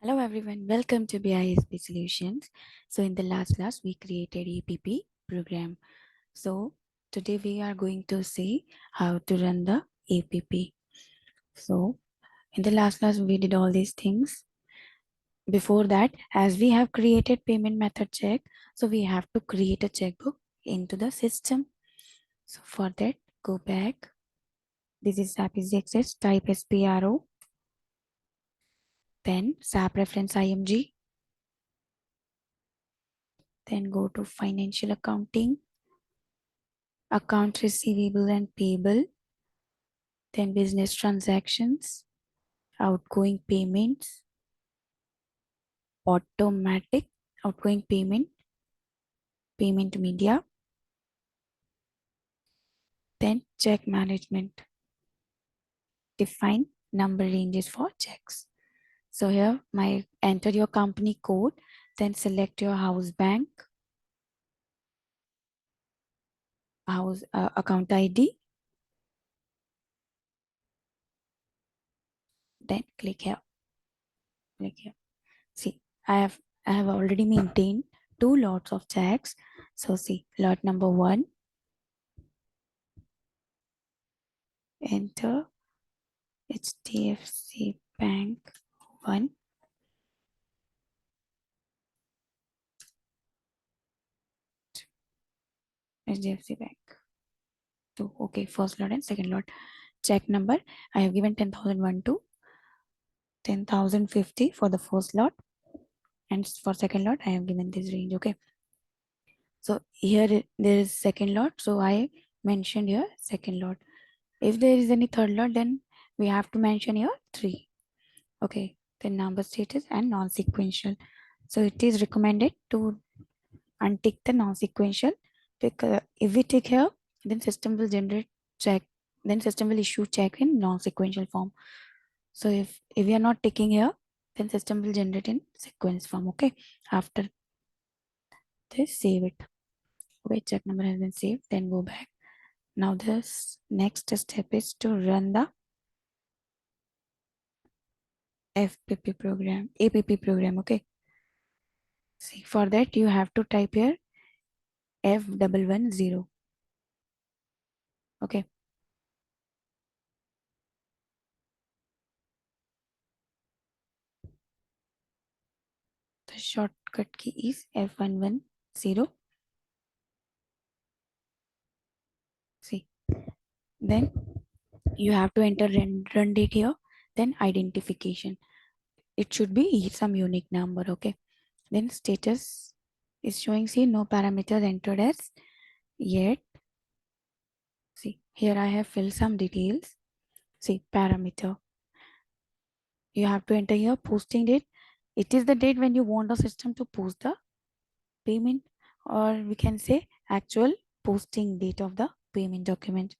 Hello everyone, welcome to BISP Solutions. So in the last class, we created APP program. So today we are going to see how to run the APP. So in the last class, we did all these things. Before that, as we have created payment method check, so we have to create a checkbook into the system. So for that, go back. This is SAP Easy Access, type SPRO, then SAP reference IMG, then go to financial accounting, account receivable and payable, then business transactions, outgoing payments, automatic outgoing payment, payment media, then check management, define number ranges for checks. So here my enter your company code, then select your house bank, house account ID, then click here, click here. See, I have already maintained two lots of checks. So see, lot number one, enter HDFC Bank 1, HDFC Bank 2. Okay, first lot and second lot. Check number, I have given 10,001 to 10,050 for the first lot, and for second lot I have given this range. Okay, so here there is second lot, so I mentioned here second lot. If there is any third lot, then we have to mention here 3. Okay, then number status and non-sequential. So it is recommended to untick the non-sequential, because if we tick here, then system will generate check, then system will issue check in non-sequential form. So if we are not ticking here, then system will generate in sequence form. Okay, after this, save it. Okay, check number has been saved, then go back. Now this next step is to run the FPP program, APP program. Okay, see, for that you have to type here F110. Okay, the shortcut key is F110. See, then you have to enter run date here, then identification. It should be some unique number. Okay, then status is showing, see, no parameters entered as yet. See, here I have filled some details. See, parameter, you have to enter here posting date. It is the date when you want the system to post the payment, or we can say actual posting date of the payment document.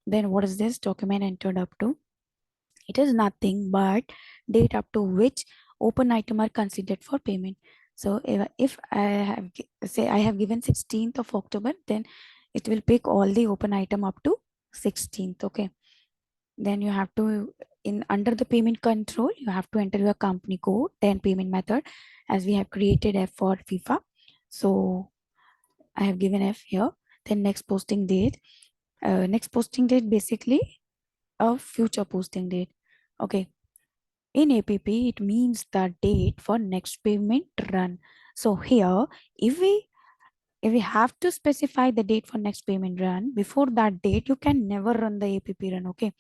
Then what is this document entered up to? It is nothing but date up to which open item are considered for payment. So if I have say I have given 16th of October, then it will pick all the open item up to 16th. Okay, then you have to, in under the payment control, you have to enter your company code, then payment method, as we have created F for FIFA. So I have given F here. Then next posting date, next posting date basically a future posting date. Okay, in APP it means the date for next payment run. So here, if we have to specify the date for next payment run, before that date you can never run the APP run. Okay,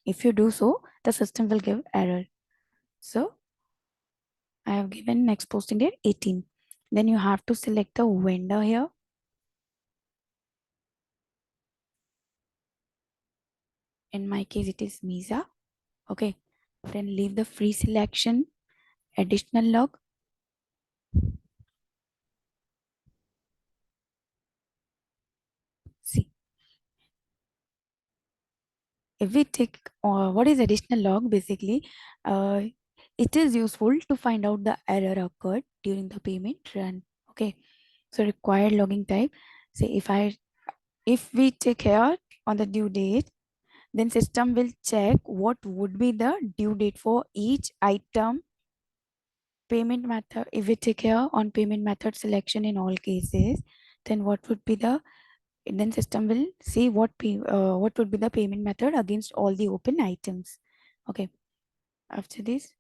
if you do so, the system will give error. So I have given next posting date 18. Then you have to select the vendor here. In my case it is Misa. Okay, then leave the free selection, additional log. See, if we take what is additional log, basically it is useful to find out the error occurred during the payment run. Okay, so required logging type, say if we take here on the due date, then system will check what would be the due date for each item payment method, if we take care on payment method selection in all cases, then what would be the, then system will see what would be the payment method against all the open items. Okay, after this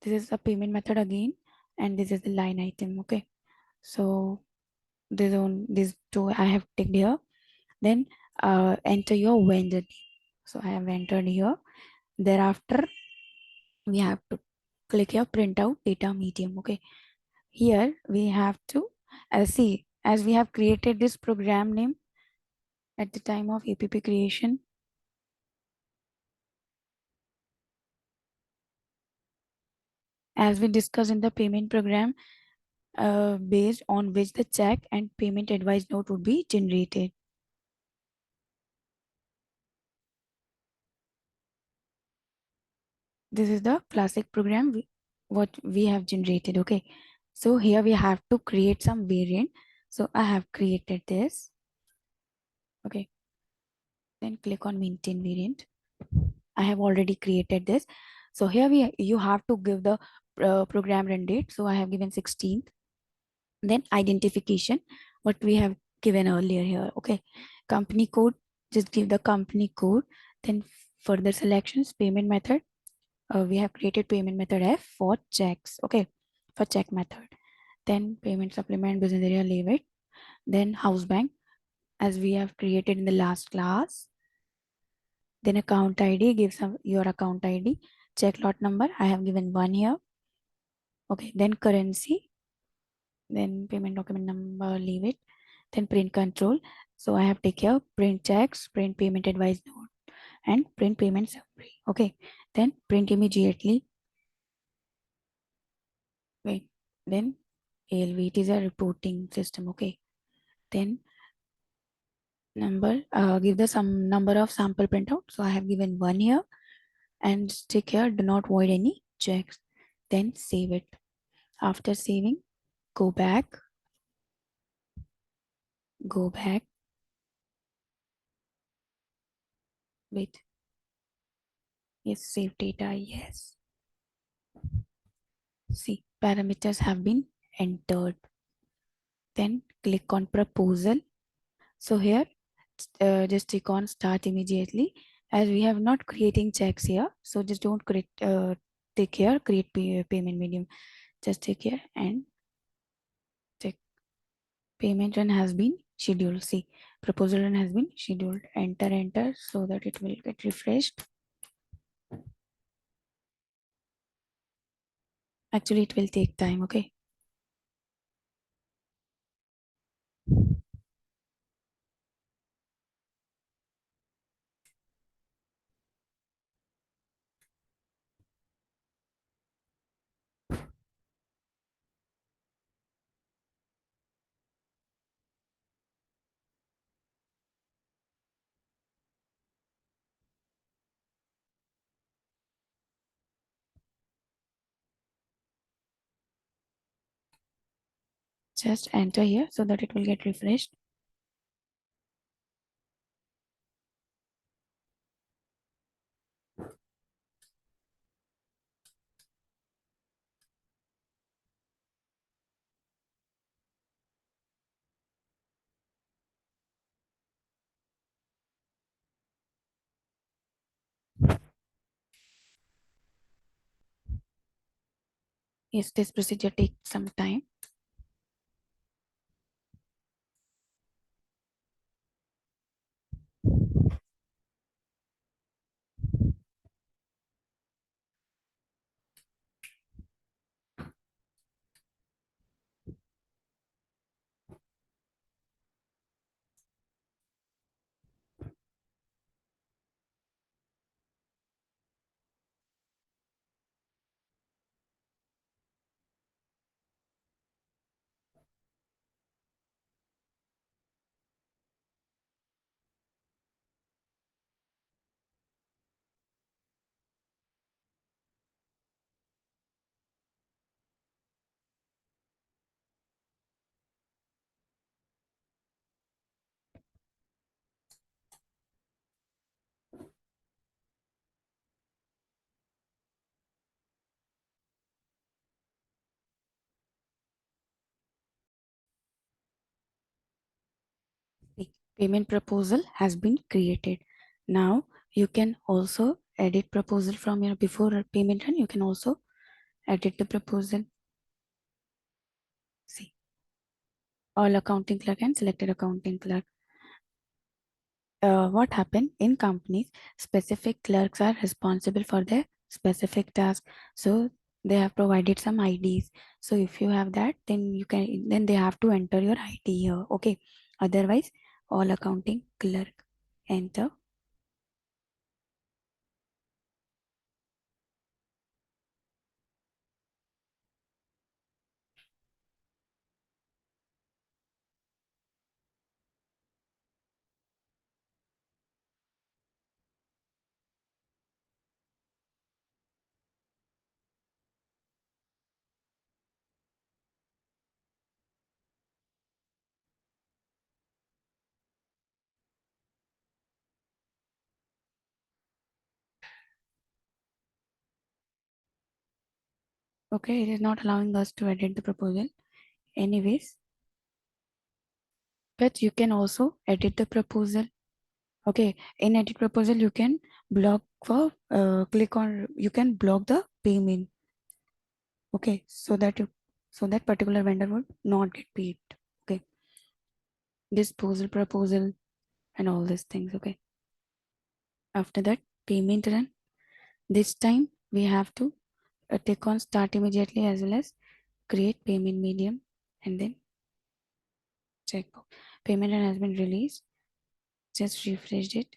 is a payment method again, and this is the line item. Okay, so these two I have ticked here. Then enter your vendor name. So I have entered here. Thereafter we have to click here print out data medium. Okay, here we have to see, as we have created this program name at the time of APP creation, as we discussed in the payment program, based on which the check and payment advice note would be generated. This is the classic program what we have generated. Okay, so here we have to create some variant. So I have created this. Okay, then click on maintain variant. I have already created this. So here you have to give the program run date. So I have given 16th. Then identification, what we have given earlier here. Okay, company code, just give the company code. Then further selections, payment method, we have created payment method F for checks. Okay, for check method. Then payment supplement, business area, leave it. Then house bank, as we have created in the last class. Then account ID, give some your account ID. Check lot number, I have given one here. Okay, then currency, then payment document number, leave it. Then print control, so I have take here print checks, print payment advice note, and print payment summary. Okay, then print immediately. Wait, then ALV, it is a reporting system. Okay, then number, give the some number of sample printout, so I have given one here, and stick here do not void any checks. Then save it. After saving, go back, go back. Wait, yes, save data, yes. See, parameters have been entered. Then click on proposal. So here, just click on start immediately, as we have not creating checks here. So just don't create, take here, create payment medium. Just take here and check payment run has been scheduled. See, proposal run has been scheduled. Enter, so that it will get refreshed. Actually, it will take time. Okay. Just enter here so that it will get refreshed. Yes, this procedure takes some time. Payment proposal has been created. Now you can also edit proposal from your before payment run. You can also edit the proposal. See, all accounting clerk and selected accounting clerk. What happened in companies, specific clerks are responsible for their specific task, so they have provided some IDs. So if you have that, then you can, then they have to enter your ID here. Okay, otherwise all accounting clerk, enter. Okay, it is not allowing us to edit the proposal anyways, but you can also edit the proposal. Okay, in edit proposal you can block for click on, you can block the payment. Okay, so that you, so that particular vendor would not get paid. Okay, disposal proposal and all these things. Okay, after that payment run, this time we have to take on start immediately as well as create payment medium, and then check payment run has been released. Just refresh it.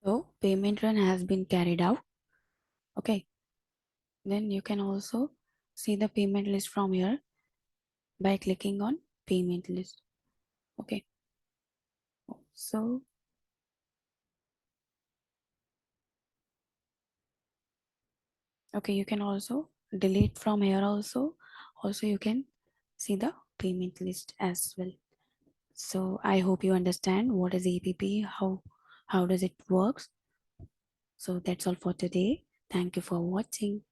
So payment run has been carried out. Okay, then you can also see the payment list from here by clicking on payment list. Okay, so okay, you can also delete from here also. Also, you can see the payment list as well. So I hope you understand what is APP, how does it works. So that's all for today. Thank you for watching.